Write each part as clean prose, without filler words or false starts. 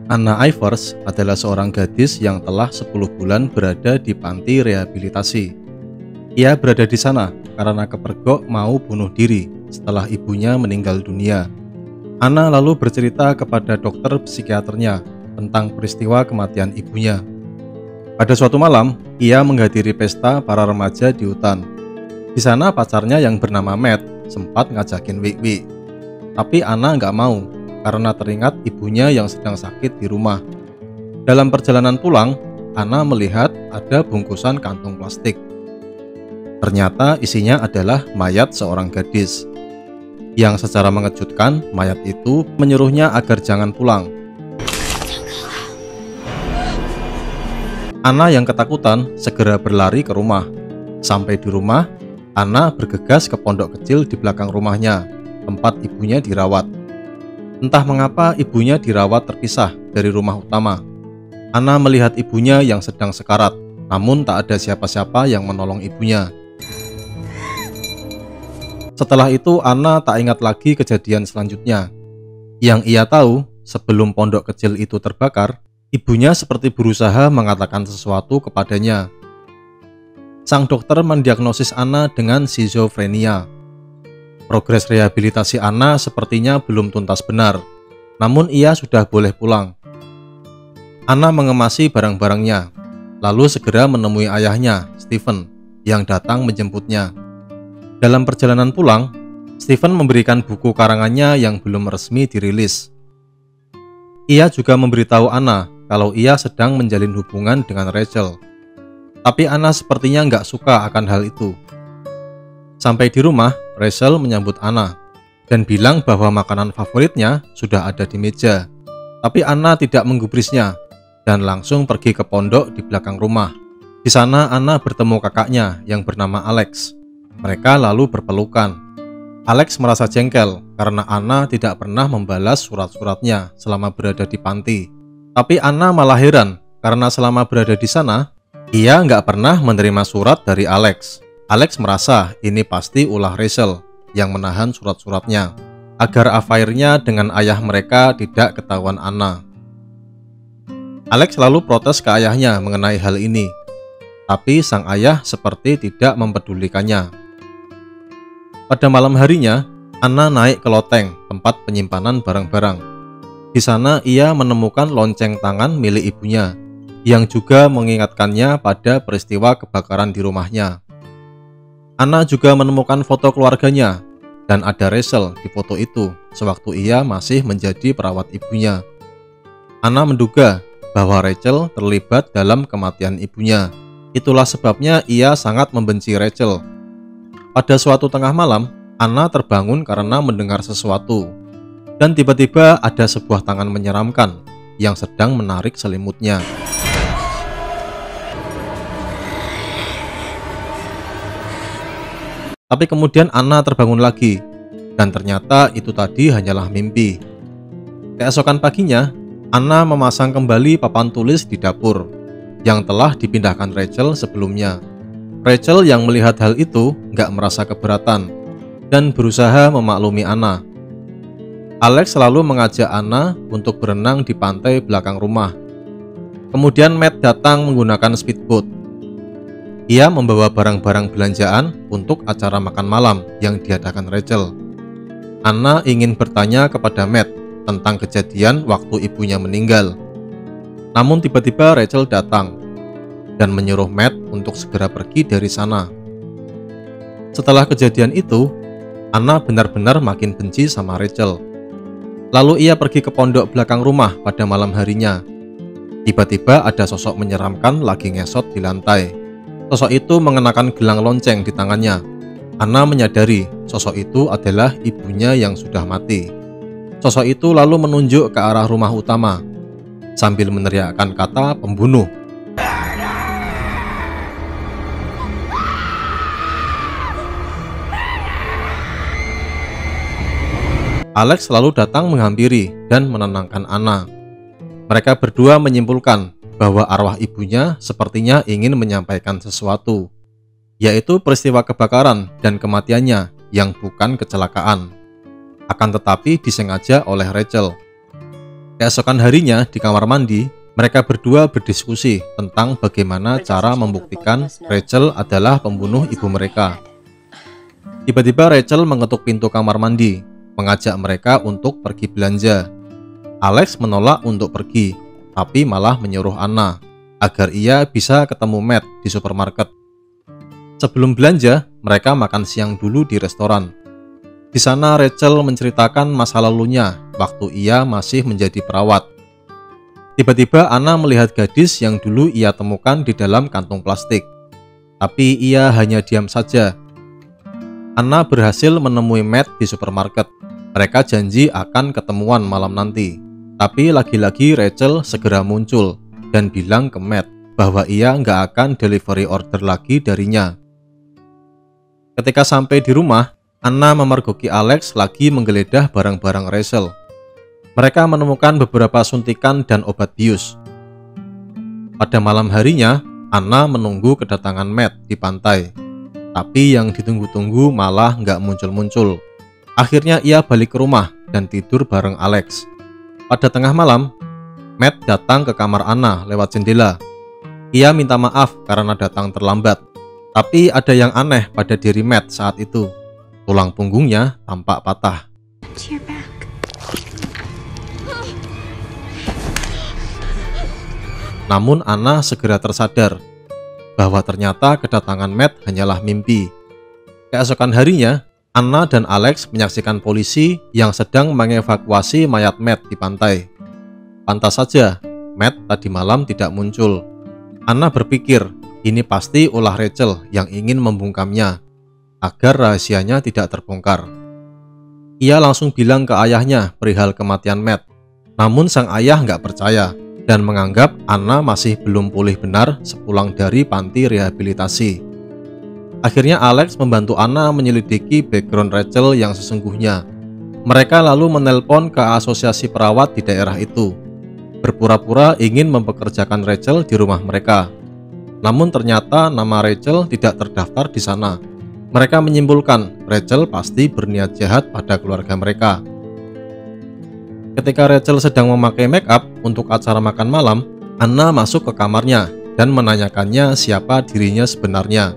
Anna Ivers adalah seorang gadis yang telah 10 bulan berada di panti rehabilitasi. Ia berada di sana karena kepergok mau bunuh diri setelah ibunya meninggal dunia. Anna lalu bercerita kepada dokter psikiaternya tentang peristiwa kematian ibunya. Pada suatu malam, ia menghadiri pesta para remaja di hutan. Di sana pacarnya yang bernama Matt sempat ngajakin wik-wik. Tapi Anna nggak mau karena teringat ibunya yang sedang sakit di rumah. Dalam perjalanan pulang, Anna melihat ada bungkusan kantung plastik. Ternyata isinya adalah mayat seorang gadis. Yang secara mengejutkan, mayat itu menyuruhnya agar jangan pulang. Anna yang ketakutan segera berlari ke rumah. Sampai di rumah, Anna bergegas ke pondok kecil di belakang rumahnya, tempat ibunya dirawat. Entah mengapa ibunya dirawat terpisah dari rumah utama. Anna melihat ibunya yang sedang sekarat, namun tak ada siapa-siapa yang menolong ibunya. Setelah itu Anna tak ingat lagi kejadian selanjutnya. Yang ia tahu, sebelum pondok kecil itu terbakar, ibunya seperti berusaha mengatakan sesuatu kepadanya. Sang dokter mendiagnosis Anna dengan skizofrenia. Progres rehabilitasi Anna sepertinya belum tuntas benar, namun ia sudah boleh pulang. Anna mengemasi barang-barangnya, lalu segera menemui ayahnya, Stephen, yang datang menjemputnya. Dalam perjalanan pulang, Stephen memberikan buku karangannya yang belum resmi dirilis. Ia juga memberitahu Anna kalau ia sedang menjalin hubungan dengan Rachel. Tapi Anna sepertinya nggak suka akan hal itu. Sampai di rumah, Rachel menyambut Anna dan bilang bahwa makanan favoritnya sudah ada di meja. Tapi Anna tidak menggubrisnya dan langsung pergi ke pondok di belakang rumah. Di sana Anna bertemu kakaknya yang bernama Alex. Mereka lalu berpelukan. Alex merasa jengkel karena Anna tidak pernah membalas surat-suratnya selama berada di panti. Tapi Anna malah heran karena selama berada di sana, ia nggak pernah menerima surat dari Alex. Alex merasa ini pasti ulah Rachel yang menahan surat-suratnya agar affair-nya dengan ayah mereka tidak ketahuan Anna. Alex lalu protes ke ayahnya mengenai hal ini, tapi sang ayah seperti tidak mempedulikannya. Pada malam harinya, Anna naik ke loteng, tempat penyimpanan barang-barang. Di sana ia menemukan lonceng tangan milik ibunya, yang juga mengingatkannya pada peristiwa kebakaran di rumahnya. Anna juga menemukan foto keluarganya, dan ada Rachel di foto itu sewaktu ia masih menjadi perawat ibunya. Anna menduga bahwa Rachel terlibat dalam kematian ibunya. Itulah sebabnya ia sangat membenci Rachel. Pada suatu tengah malam, Anna terbangun karena mendengar sesuatu, dan tiba-tiba ada sebuah tangan menyeramkan yang sedang menarik selimutnya. Tapi kemudian Anna terbangun lagi, dan ternyata itu tadi hanyalah mimpi. Keesokan paginya, Anna memasang kembali papan tulis di dapur yang telah dipindahkan Rachel sebelumnya. Rachel yang melihat hal itu nggak merasa keberatan dan berusaha memaklumi Anna. Alex selalu mengajak Anna untuk berenang di pantai belakang rumah. Kemudian Matt datang menggunakan speedboat. Ia membawa barang-barang belanjaan untuk acara makan malam yang diadakan Rachel. Anna ingin bertanya kepada Matt tentang kejadian waktu ibunya meninggal. Namun tiba-tiba Rachel datang dan menyuruh Matt untuk segera pergi dari sana. Setelah kejadian itu, Anna benar-benar makin benci sama Rachel. Lalu ia pergi ke pondok belakang rumah pada malam harinya. Tiba-tiba ada sosok menyeramkan lagi ngesot di lantai. Sosok itu mengenakan gelang lonceng di tangannya. Anna menyadari sosok itu adalah ibunya yang sudah mati. Sosok itu lalu menunjuk ke arah rumah utama sambil meneriakkan kata pembunuh. Alex selalu datang menghampiri dan menenangkan Anna. Mereka berdua menyimpulkan bahwa arwah ibunya sepertinya ingin menyampaikan sesuatu, yaitu peristiwa kebakaran dan kematiannya yang bukan kecelakaan, akan tetapi disengaja oleh Rachel. Keesokan harinya di kamar mandi, mereka berdua berdiskusi tentang bagaimana cara membuktikan Rachel adalah pembunuh ibu mereka. Tiba-tiba Rachel mengetuk pintu kamar mandi, mengajak mereka untuk pergi belanja. Alex menolak untuk pergi, tapi malah menyuruh Anna agar ia bisa ketemu Matt di supermarket. Sebelum belanja, mereka makan siang dulu di restoran. Di sana Rachel menceritakan masa lalunya waktu ia masih menjadi perawat. Tiba-tiba Anna melihat gadis yang dulu ia temukan di dalam kantung plastik. Tapi ia hanya diam saja. Anna berhasil menemui Matt di supermarket. Mereka janji akan ketemuan malam nanti. Tapi lagi-lagi Rachel segera muncul dan bilang ke Matt bahwa ia nggak akan delivery order lagi darinya. Ketika sampai di rumah, Anna memergoki Alex lagi menggeledah barang-barang Rachel. Mereka menemukan beberapa suntikan dan obat bius. Pada malam harinya, Anna menunggu kedatangan Matt di pantai. Tapi yang ditunggu-tunggu malah nggak muncul-muncul. Akhirnya ia balik ke rumah dan tidur bareng Alex. Pada tengah malam, Matt datang ke kamar Anna lewat jendela. Ia minta maaf karena datang terlambat. Tapi ada yang aneh pada diri Matt saat itu. Tulang punggungnya tampak patah. Namun Anna segera tersadar bahwa ternyata kedatangan Matt hanyalah mimpi. Keesokan harinya, Anna dan Alex menyaksikan polisi yang sedang mengevakuasi mayat Matt di pantai. Pantas saja, Matt tadi malam tidak muncul. Anna berpikir ini pasti ulah Rachel yang ingin membungkamnya agar rahasianya tidak terbongkar. Ia langsung bilang ke ayahnya perihal kematian Matt. Namun sang ayah nggak percaya dan menganggap Anna masih belum pulih benar sepulang dari panti rehabilitasi. Akhirnya Alex membantu Anna menyelidiki background Rachel yang sesungguhnya. Mereka lalu menelpon ke asosiasi perawat di daerah itu, berpura-pura ingin mempekerjakan Rachel di rumah mereka. Namun ternyata nama Rachel tidak terdaftar di sana. Mereka menyimpulkan Rachel pasti berniat jahat pada keluarga mereka. Ketika Rachel sedang memakai make up untuk acara makan malam, Anna masuk ke kamarnya dan menanyakannya siapa dirinya sebenarnya.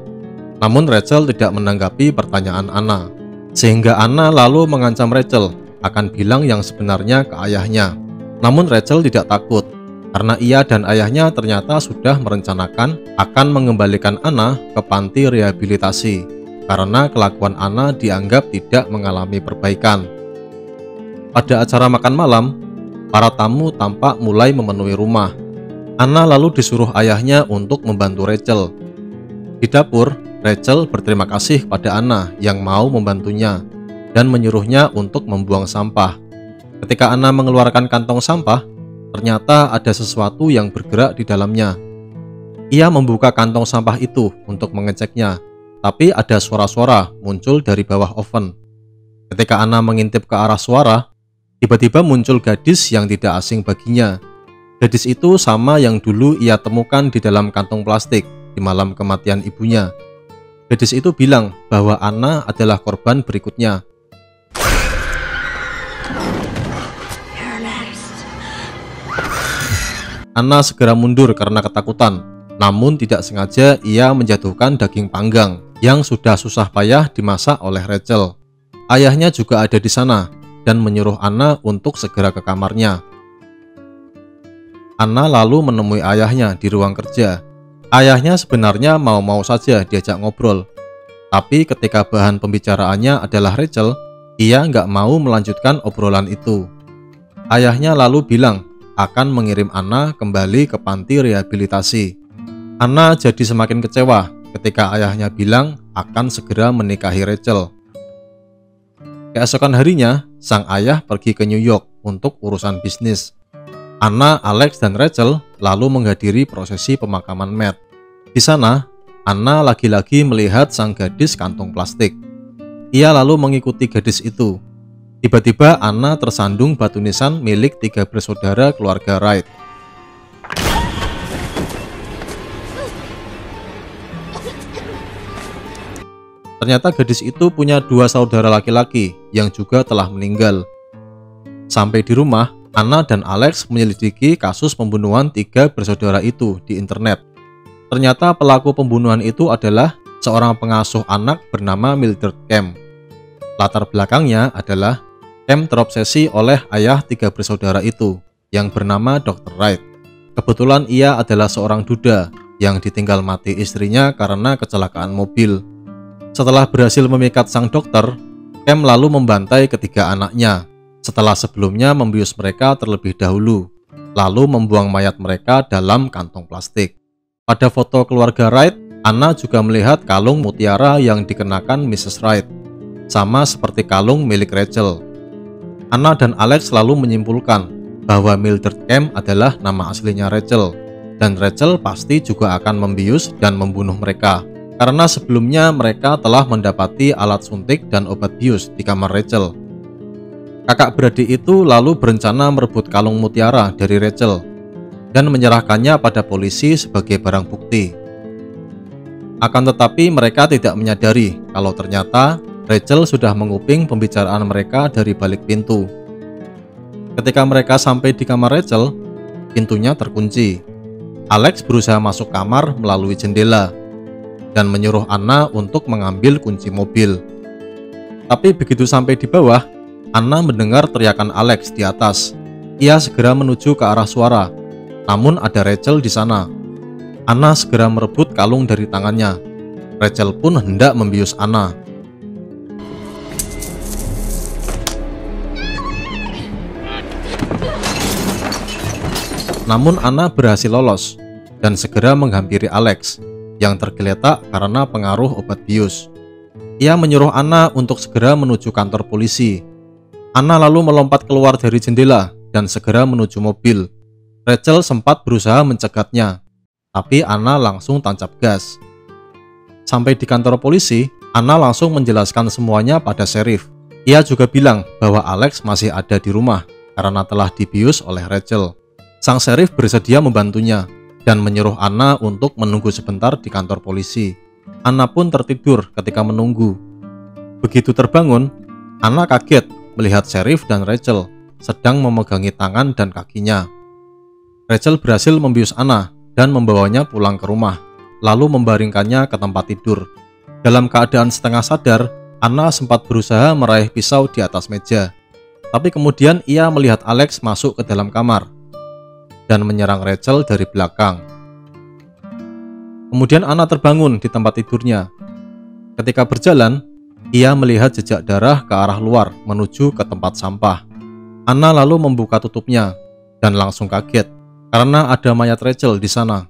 Namun Rachel tidak menanggapi pertanyaan Anna, sehingga Anna lalu mengancam Rachel akan bilang yang sebenarnya ke ayahnya. Namun Rachel tidak takut, karena ia dan ayahnya ternyata sudah merencanakan akan mengembalikan Anna ke panti rehabilitasi karena kelakuan Anna dianggap tidak mengalami perbaikan. Pada acara makan malam, para tamu tampak mulai memenuhi rumah. Anna lalu disuruh ayahnya untuk membantu Rachel. Di dapur, Rachel berterima kasih pada Anna yang mau membantunya dan menyuruhnya untuk membuang sampah. Ketika Anna mengeluarkan kantong sampah, ternyata ada sesuatu yang bergerak di dalamnya. Ia membuka kantong sampah itu untuk mengeceknya, tapi ada suara-suara muncul dari bawah oven. Ketika Anna mengintip ke arah suara, tiba-tiba muncul gadis yang tidak asing baginya. Gadis itu sama yang dulu ia temukan di dalam kantong plastik di malam kematian ibunya. Gadis itu bilang bahwa Anna adalah korban berikutnya. Anna segera mundur karena ketakutan, namun tidak sengaja ia menjatuhkan daging panggang yang sudah susah payah dimasak oleh Rachel. Ayahnya juga ada di sana dan menyuruh Anna untuk segera ke kamarnya. Anna lalu menemui ayahnya di ruang kerja. Ayahnya sebenarnya mau-mau saja diajak ngobrol, tapi ketika bahan pembicaraannya adalah Rachel, ia nggak mau melanjutkan obrolan itu. Ayahnya lalu bilang akan mengirim Anna kembali ke panti rehabilitasi. Anna jadi semakin kecewa ketika ayahnya bilang akan segera menikahi Rachel. Keesokan harinya, sang ayah pergi ke New York untuk urusan bisnis. Anna, Alex, dan Rachel lalu menghadiri prosesi pemakaman Matt. Di sana, Anna lagi-lagi melihat sang gadis kantung plastik. Ia lalu mengikuti gadis itu. Tiba-tiba Anna tersandung batu nisan milik 3 bersaudara keluarga Wright. Ternyata gadis itu punya 2 saudara laki-laki yang juga telah meninggal. Sampai di rumah, Anna dan Alex menyelidiki kasus pembunuhan 3 bersaudara itu di internet. Ternyata pelaku pembunuhan itu adalah seorang pengasuh anak bernama Mildred Kem. Latar belakangnya adalah Kem terobsesi oleh ayah 3 bersaudara itu yang bernama Dr. Wright. Kebetulan ia adalah seorang duda yang ditinggal mati istrinya karena kecelakaan mobil. Setelah berhasil memikat sang dokter, Kem lalu membantai ketiga anaknya setelah sebelumnya membius mereka terlebih dahulu, lalu membuang mayat mereka dalam kantong plastik. Pada foto keluarga Wright, Anna juga melihat kalung mutiara yang dikenakan Mrs. Wright, sama seperti kalung milik Rachel. Anna dan Alex selalu menyimpulkan bahwa Mildred Kem adalah nama aslinya Rachel, dan Rachel pasti juga akan membius dan membunuh mereka, karena sebelumnya mereka telah mendapati alat suntik dan obat bius di kamar Rachel. Kakak beradik itu lalu berencana merebut kalung mutiara dari Rachel dan menyerahkannya pada polisi sebagai barang bukti. Akan tetapi mereka tidak menyadari kalau ternyata Rachel sudah menguping pembicaraan mereka dari balik pintu. Ketika mereka sampai di kamar Rachel, pintunya terkunci. Alex berusaha masuk kamar melalui jendela dan menyuruh Anna untuk mengambil kunci mobil. Tapi begitu sampai di bawah, Anna mendengar teriakan Alex di atas. Ia segera menuju ke arah suara, namun ada Rachel di sana. Anna segera merebut kalung dari tangannya. Rachel pun hendak membius Anna. Namun Anna berhasil lolos dan segera menghampiri Alex yang tergeletak karena pengaruh obat bius. Ia menyuruh Anna untuk segera menuju kantor polisi. Anna lalu melompat keluar dari jendela dan segera menuju mobil. Rachel sempat berusaha mencegatnya, tapi Anna langsung tancap gas. Sampai di kantor polisi, Anna langsung menjelaskan semuanya pada sheriff. Ia juga bilang bahwa Alex masih ada di rumah karena telah dibius oleh Rachel. Sang sheriff bersedia membantunya dan menyuruh Anna untuk menunggu sebentar di kantor polisi. Anna pun tertidur ketika menunggu. Begitu terbangun, Anna kaget melihat sheriff dan Rachel sedang memegangi tangan dan kakinya. Rachel berhasil membius Anna dan membawanya pulang ke rumah, lalu membaringkannya ke tempat tidur. Dalam keadaan setengah sadar, Anna sempat berusaha meraih pisau di atas meja. Tapi kemudian ia melihat Alex masuk ke dalam kamar dan menyerang Rachel dari belakang. Kemudian Anna terbangun di tempat tidurnya. Ketika berjalan, ia melihat jejak darah ke arah luar menuju ke tempat sampah. Anna lalu membuka tutupnya dan langsung kaget karena ada mayat Rachel di sana.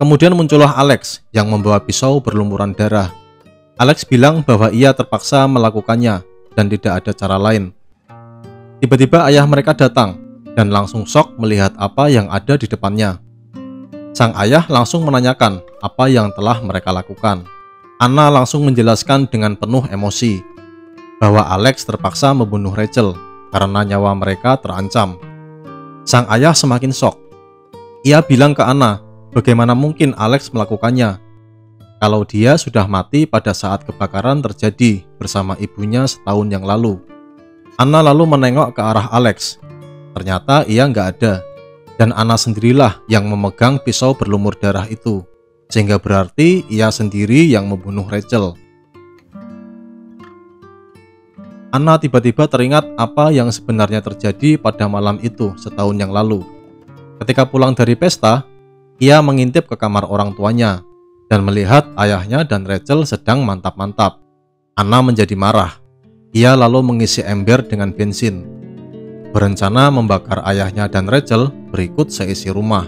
Kemudian muncullah Alex yang membawa pisau berlumuran darah. Alex bilang bahwa ia terpaksa melakukannya dan tidak ada cara lain. Tiba-tiba ayah mereka datang dan langsung shock melihat apa yang ada di depannya. Sang ayah langsung menanyakan apa yang telah mereka lakukan. Anna langsung menjelaskan dengan penuh emosi bahwa Alex terpaksa membunuh Rachel karena nyawa mereka terancam. Sang ayah semakin shock. Ia bilang ke Anna, bagaimana mungkin Alex melakukannya kalau dia sudah mati pada saat kebakaran terjadi bersama ibunya setahun yang lalu. Anna lalu menengok ke arah Alex. Ternyata ia nggak ada, dan Anna sendirilah yang memegang pisau berlumur darah itu, sehingga berarti ia sendiri yang membunuh Rachel. Anna tiba-tiba teringat apa yang sebenarnya terjadi pada malam itu setahun yang lalu. Ketika pulang dari pesta, ia mengintip ke kamar orang tuanya dan melihat ayahnya dan Rachel sedang mantap-mantap. Anna menjadi marah. Ia lalu mengisi ember dengan bensin, berencana membakar ayahnya dan Rachel berikut seisi rumah.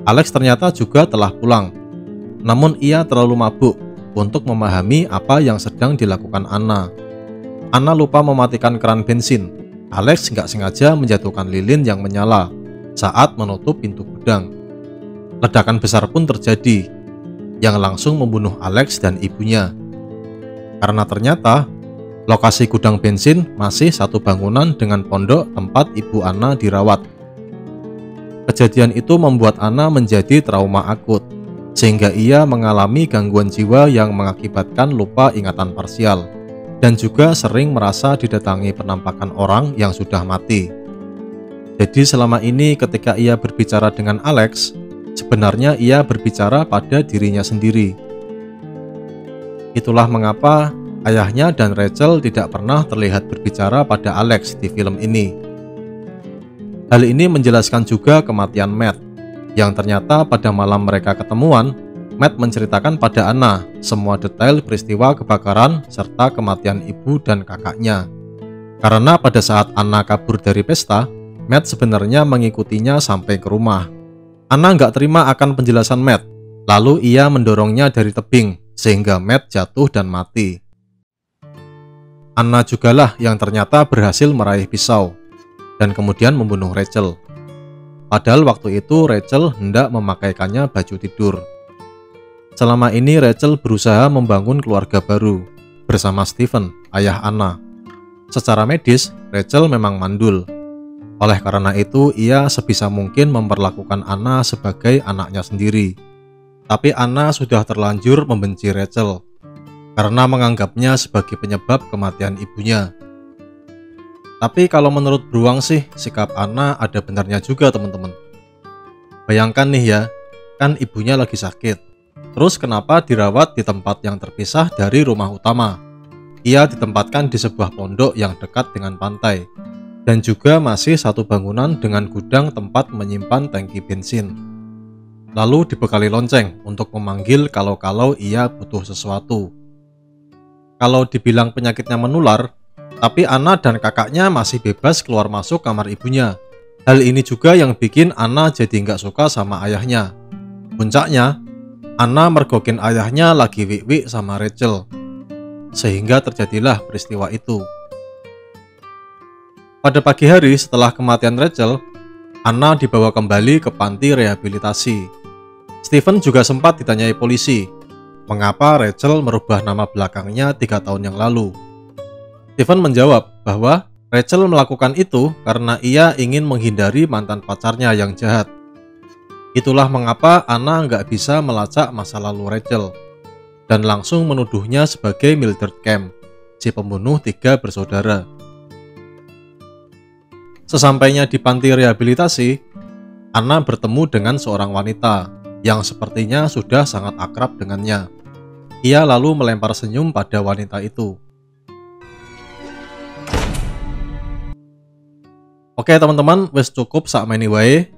Alex ternyata juga telah pulang, namun ia terlalu mabuk untuk memahami apa yang sedang dilakukan Anna. Anna lupa mematikan keran bensin. Alex nggak sengaja menjatuhkan lilin yang menyala saat menutup pintu gudang. Ledakan besar pun terjadi, yang langsung membunuh Alex dan ibunya. Karena ternyata lokasi gudang bensin masih satu bangunan dengan pondok tempat ibu Anna dirawat. Kejadian itu membuat Anna menjadi trauma akut, sehingga ia mengalami gangguan jiwa yang mengakibatkan lupa ingatan parsial, dan juga sering merasa didatangi penampakan orang yang sudah mati. Jadi selama ini ketika ia berbicara dengan Alex, sebenarnya ia berbicara pada dirinya sendiri. Itulah mengapa ayahnya dan Rachel tidak pernah terlihat berbicara pada Alex di film ini. Hal ini menjelaskan juga kematian Matt, yang ternyata pada malam mereka ketemuan, Matt menceritakan pada Anna semua detail peristiwa kebakaran serta kematian ibu dan kakaknya. Karena pada saat Anna kabur dari pesta, Matt sebenarnya mengikutinya sampai ke rumah. Anna nggak terima akan penjelasan Matt, lalu ia mendorongnya dari tebing sehingga Matt jatuh dan mati. Anna jugalah yang ternyata berhasil meraih pisau dan kemudian membunuh Rachel. Padahal waktu itu Rachel hendak memakaikannya baju tidur. Selama ini Rachel berusaha membangun keluarga baru bersama Stephen, ayah Anna. Secara medis, Rachel memang mandul. Oleh karena itu, ia sebisa mungkin memperlakukan Anna sebagai anaknya sendiri. Tapi Anna sudah terlanjur membenci Rachel karena menganggapnya sebagai penyebab kematian ibunya. Tapi kalau menurut Beruang sih, sikap Anna ada benarnya juga teman-teman. Bayangkan nih ya, kan ibunya lagi sakit. Terus kenapa dirawat di tempat yang terpisah dari rumah utama? Ia ditempatkan di sebuah pondok yang dekat dengan pantai, dan juga masih satu bangunan dengan gudang tempat menyimpan tangki bensin. Lalu dibekali lonceng untuk memanggil kalau-kalau ia butuh sesuatu. Kalau dibilang penyakitnya menular, tapi Anna dan kakaknya masih bebas keluar masuk kamar ibunya. Hal ini juga yang bikin Anna jadi nggak suka sama ayahnya. Puncaknya, Anna mergokin ayahnya lagi wik-wik sama Rachel, sehingga terjadilah peristiwa itu. Pada pagi hari setelah kematian Rachel, Anna dibawa kembali ke panti rehabilitasi. Stephen juga sempat ditanyai polisi, mengapa Rachel merubah nama belakangnya 3 tahun yang lalu. Stephen menjawab bahwa Rachel melakukan itu karena ia ingin menghindari mantan pacarnya yang jahat. Itulah mengapa Anna nggak bisa melacak masa lalu Rachel, dan langsung menuduhnya sebagai Mildred Kemp, si pembunuh 3 bersaudara. Sesampainya di panti rehabilitasi, Anna bertemu dengan seorang wanita yang sepertinya sudah sangat akrab dengannya. Ia lalu melempar senyum pada wanita itu. Oke teman-teman, wes cukup sak maini wae.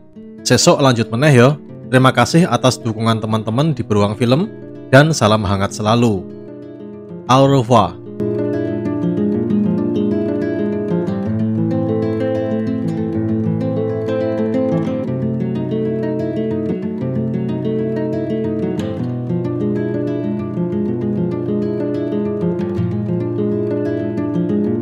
Sesok lanjut meneh ya. Terima kasih atas dukungan teman-teman di Beruang Film dan salam hangat selalu. Au revoir.